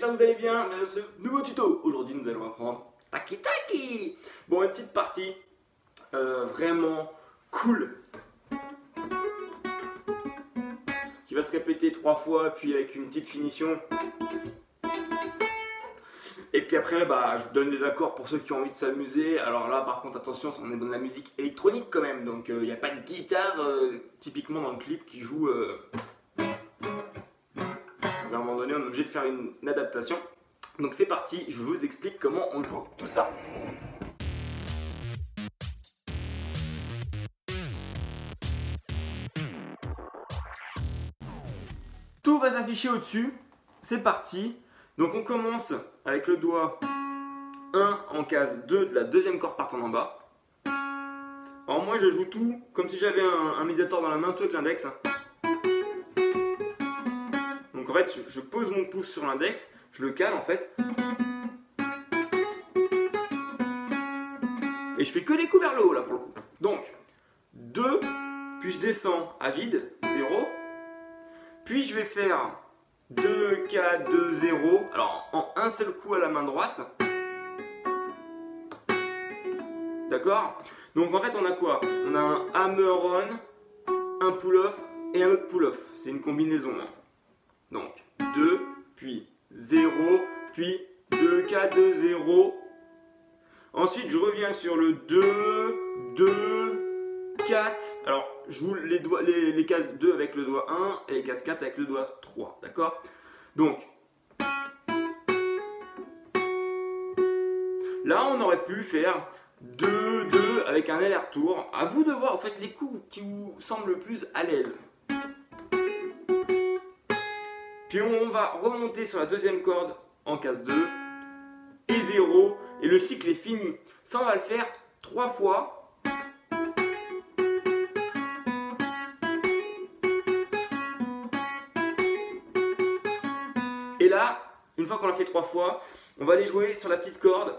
j'espère que vous allez bien. Bienvenue dans ce nouveau tuto. Aujourd'hui nous allons apprendre Taki Taki. Bon, une petite partie vraiment cool qui va se répéter 3 fois puis avec une petite finition. Et puis après je donne des accords pour ceux qui ont envie de s'amuser. Alors là par contre attention, on est dans de la musique électronique quand même. Donc il n'y a pas de guitare typiquement dans le clip qui joue. À un moment donné on est obligé de faire une adaptation. Donc c'est parti, je vous explique comment on joue tout ça. Tout va s'afficher au-dessus. C'est parti. Donc on commence avec le doigt 1 en case 2 de la deuxième corde partant en bas. Alors moi je joue tout comme si j'avais un médiator dans la main, tout avec l'index. Donc en fait je pose mon pouce sur l'index, je le cale en fait. Et je fais que des coups vers le haut là pour le coup. Donc 2, puis je descends à vide, 0. Puis je vais faire 2, 4, 2, 0. Alors en un seul coup à la main droite. D'accord? Donc en fait on a quoi? On a un hammer-on, un pull-off et un autre pull-off. C'est une combinaison. Hein. Donc 2, puis 0, puis 2, 4, 2, 0. Ensuite je reviens sur le 2, 2, 4. Alors je joue les cases 2 avec le doigt 1 et les cases 4 avec le doigt 3. D'accord? Donc là on aurait pu faire 2, 2 avec un aller-retour. À vous de voir en fait les coups qui vous semblent le plus à l'aise. Puis on va remonter sur la deuxième corde en case 2 et 0 et le cycle est fini. Ça on va le faire 3 fois. Et là, une fois qu'on l'a fait 3 fois, on va aller jouer sur la petite corde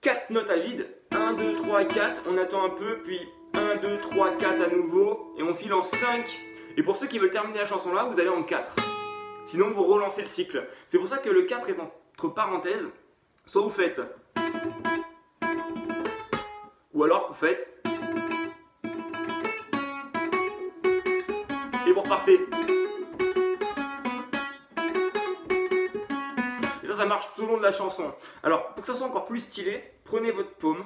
4 notes à vide. 1, 2, 3, 4. On attend un peu, puis 1, 2, 3, 4 à nouveau. Et on file en 5. Et pour ceux qui veulent terminer la chanson là, vous allez en 4. Sinon, vous relancez le cycle. C'est pour ça que le 4 est entre parenthèses. Soit vous faites. Ou alors vous faites. Et vous repartez. Ça marche tout au long de la chanson. Alors, pour que ça soit encore plus stylé, prenez votre paume.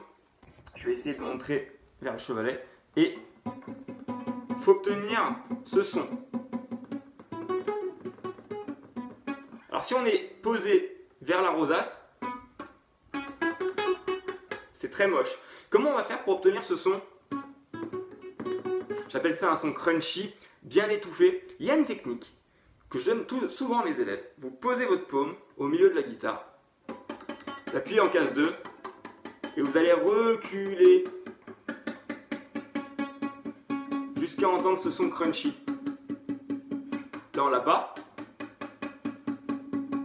Je vais essayer de montrer vers le chevalet. Et il faut obtenir ce son. Alors, si on est posé vers la rosace, c'est très moche. Comment on va faire pour obtenir ce son? J'appelle ça un son crunchy, bien étouffé. Il y a une technique que je donne souvent à mes élèves. Vous posez votre paume au milieu de la guitare, appuyez en case 2 et vous allez reculer jusqu'à entendre ce son crunchy. Là on l'a pas,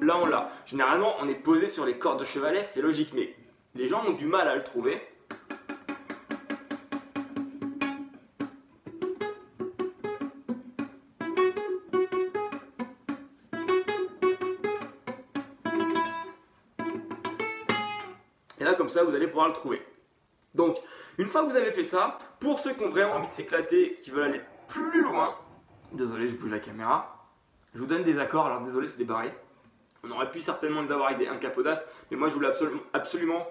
là on l'a. Généralement on est posé sur les cordes de chevalet, c'est logique, mais les gens ont du mal à le trouver. Et là, comme ça, vous allez pouvoir le trouver. Donc, une fois que vous avez fait ça, pour ceux qui ont vraiment envie de s'éclater, qui veulent aller plus loin, désolé, je bouge la caméra, je vous donne des accords, alors désolé, c'est des barrés. On aurait pu certainement les avoir avec des incapodas, mais moi je voulais absolument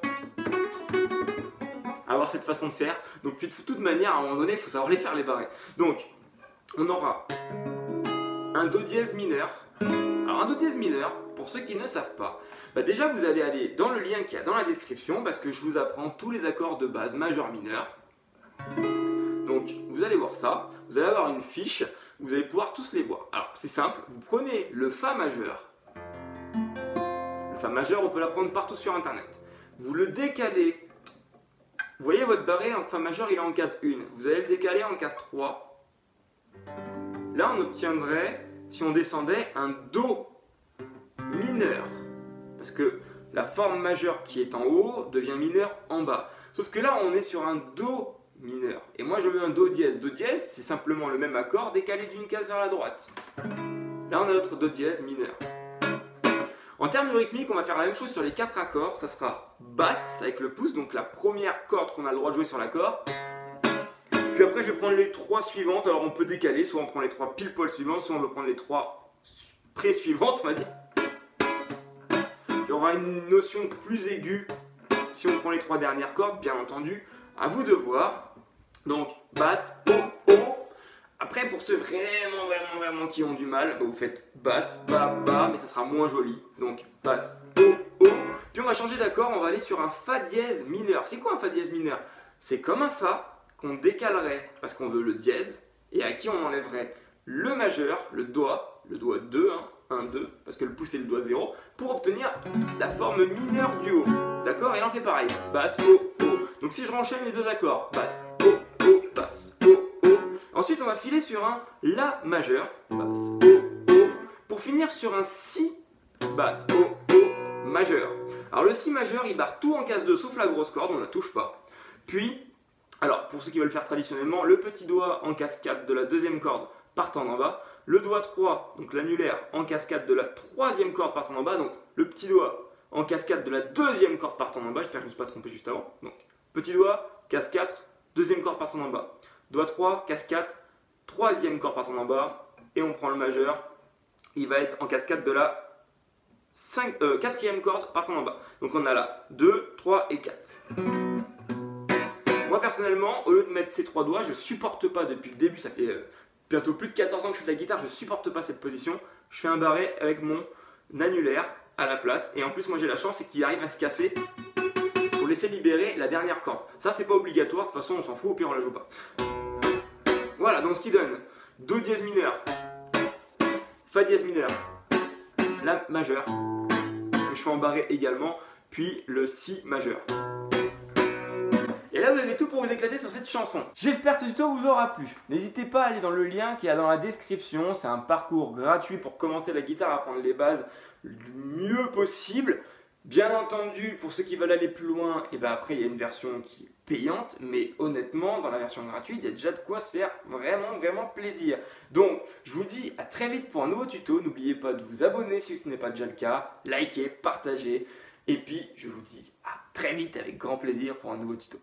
avoir cette façon de faire. Donc, puis de toute manière, à un moment donné, il faut savoir les faire, les barrés. Donc, on aura un Do dièse mineur. Alors, un Do dièse mineur, pour ceux qui ne savent pas, déjà vous allez aller dans le lien qu'il y a dans la description parce que je vous apprends tous les accords de base majeur mineur. Donc vous allez voir ça, vous allez avoir une fiche, vous allez pouvoir tous les voir. Alors c'est simple, vous prenez le Fa majeur. Le Fa majeur on peut l'apprendre partout sur internet. Vous le décalez. Vous voyez votre barré en Fa majeur il est en case 1. Vous allez le décaler en case 3. Là on obtiendrait, si on descendait, un Do mineur. Parce que la forme majeure qui est en haut devient mineure en bas. Sauf que là, on est sur un Do mineur. Et moi, je veux un Do dièse. Do dièse, c'est simplement le même accord décalé d'une case vers la droite. Là, on a notre Do dièse mineur. En termes de rythmique, on va faire la même chose sur les 4 accords. Ça sera basse avec le pouce, donc la première corde qu'on a le droit de jouer sur l'accord. Puis après, je vais prendre les 3 suivantes. Alors on peut décaler, soit on prend les 3 pile poil suivantes, soit on veut prendre les 3 pré-suivantes, on va dire. Il y aura une notion plus aiguë si on prend les 3 dernières cordes, bien entendu. À vous de voir. Donc basse, haut, haut. Après, pour ceux vraiment qui ont du mal, vous faites basse, bas, bas, mais ça sera moins joli. Donc basse, haut, haut. Puis on va changer d'accord, on va aller sur un fa dièse mineur. C'est quoi un fa dièse mineur? C'est comme un fa qu'on décalerait parce qu'on veut le dièse et à qui on enlèverait le majeur, le doigt 2, 1, 2, parce que le pouce est le doigt 0, pour obtenir la forme mineure du haut. D'accord? Et là on fait pareil, basse, haut, haut. Donc si je renchaîne les 2 accords, basse, haut, haut, basse, haut, haut. Ensuite on va filer sur un la majeur, basse, haut, haut, pour finir sur un si, basse, haut, haut, majeur. Alors le si majeur il barre tout en case 2 sauf la grosse corde, on ne la touche pas. Puis, alors pour ceux qui veulent faire traditionnellement, le petit doigt en case 4 de la deuxième corde partant d'en bas, le doigt 3, donc l'annulaire, en cascade de la troisième corde partant d'en bas, donc le petit doigt en cascade de la deuxième corde partant d'en bas, j'espère que je ne me suis pas trompé juste avant. Donc petit doigt, casse 4, deuxième corde partant d'en bas. Doigt 3, casse 4, troisième corde partant d'en bas, et on prend le majeur, il va être en cascade de la quatrième corde partant d'en bas. Donc on a là 2, 3 et 4. Moi personnellement, au lieu de mettre ces 3 doigts, je supporte pas depuis le début, ça fait bientôt plus de 14 ans que je fais de la guitare, je supporte pas cette position. Je fais un barré avec mon annulaire à la place. Et en plus, moi j'ai la chance, c'est qu'il arrive à se casser pour laisser libérer la dernière corde. Ça, c'est pas obligatoire, de toute façon, on s'en fout, au pire, on la joue pas. Voilà, donc ce qui donne Do dièse mineur, Fa dièse mineur, La majeur, que je fais en barré également, puis le Si majeur. Et là vous avez tout pour vous éclater sur cette chanson. J'espère que ce tuto vous aura plu. N'hésitez pas à aller dans le lien qui est dans la description. C'est un parcours gratuit pour commencer la guitare, apprendre les bases le mieux possible. Bien entendu, pour ceux qui veulent aller plus loin, et ben après il y a une version qui est payante, mais honnêtement, dans la version gratuite, il y a déjà de quoi se faire vraiment plaisir. Donc, je vous dis à très vite pour un nouveau tuto. N'oubliez pas de vous abonner si ce n'est pas déjà le cas, liker, partager. Et puis, je vous dis à très vite avec grand plaisir pour un nouveau tuto.